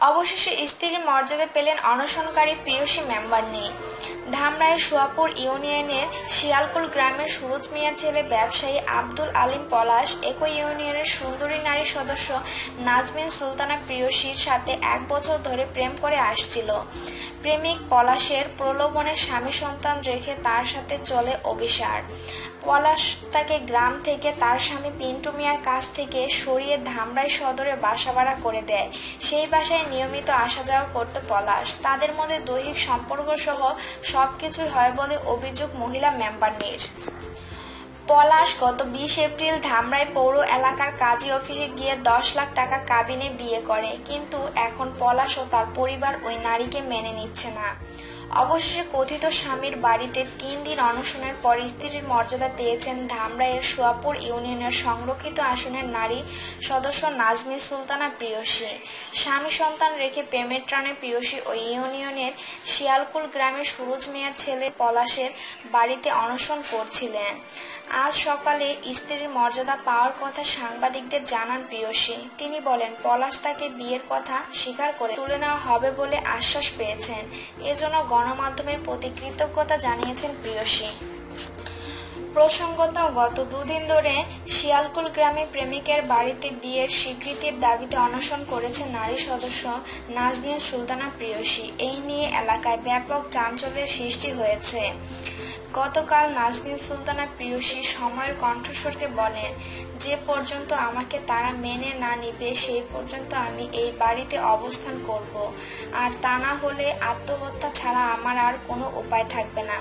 অবশেষে স্ত্রীর মর্যাদা পেলেন অনশনকারী প্রেয়সী মেম্বার নেই। ধামরাইয়ের সোয়াপুর ইউনিয়নের শিয়ালকুল গ্রামের সুরজ মিয়ার ছেলে ব্যবসায়ী আব্দুল আলিম পলাশ একই ইউনিয়নের সুন্দরী নারী সদস্য নাজমিন সুলতানা প্রেয়সীর সাথে 1 বছর ধরে প্রেম করে আসছিল। প্রেমিক পলাশের প্রলোভনে স্বামী সন্তান রেখে তার সাথে চলে অভিসার। পলাশ তাকে গ্রাম থেকে তার স্বামী পিন্টু মিয়ার কাছ থেকে সরিয়ে ধামরাই সদরে বাসা ভাড়া করে দেয়। সেই বাসায় নিয়মিত আসা যাওয়া করত পলাশ। তাদের মধ্যে দৈহিক সম্পর্ক সহ সবকিছুই হয় বলে অভিযোগ মহিলা মেম্বারনির। পলাশ গত 20 এপ্রিল ধামরাই পৌর এলাকার কাজী অফিসে গিয়ে 10 লাখ টাকা কাবিনে বিয়ে করে, কিন্তু এখন পলাশ ও তার পরিবার ওই নারীকে মেনে নিচ্ছে না। অবশেষে কথিত স্বামীর বাড়িতে 3 দিন অনশনের পর স্ত্রীর মর্যাদা পেয়েছেন ধামরাইয়ের সোয়াপুর ইউনিয়নের সংরক্ষিত আসনের নারী সদস্য নাজমিন সুলতানা প্রেয়সী। স্বামী সন্তান রেখে প্রেমের টানে প্রেয়সী ওই ইউনিয়নের শিয়ালকুল গ্রামের সুরজ মিয়ার ছেলে পলাশের বাড়িতে অনশন করছিলেন। আজ সকালে স্ত্রীর মর্যাদা পাওয়ার কথা সাংবাদিকদের জানান প্রেয়সী। তিনি বলেন, পলাশ তাকে বিয়ের কথা স্বীকার করে তুলে নেওয়া হবে বলে আশ্বাস পেয়েছেন। এজন্য গণমাধ্যমের প্রতি কৃতজ্ঞতা জানিয়েছেন প্রেয়সী। প্রসঙ্গত, গত 2 দিন ধরে শিয়ালকুল গ্রামে প্রেমিকের বাড়িতে বিয়ের স্বীকৃতির দাবিতে অনশন করেছে নারী সদস্য নাজমিন সুলতানা প্রেয়সী। এই নিয়ে এলাকায় ব্যাপক চাঞ্চল্যের সৃষ্টি হয়েছে। গতকাল নাজমিন সুলতানা প্রেয়সী সময়ের কণ্ঠস্বরকে বলেন, যে পর্যন্ত আমাকে তারা মেনে না নিবে সেই পর্যন্ত আমি এই বাড়িতে অবস্থান করব, আর তা না হলে আত্মহত্যা ছাড়া আমার আর কোনো উপায় থাকবে না।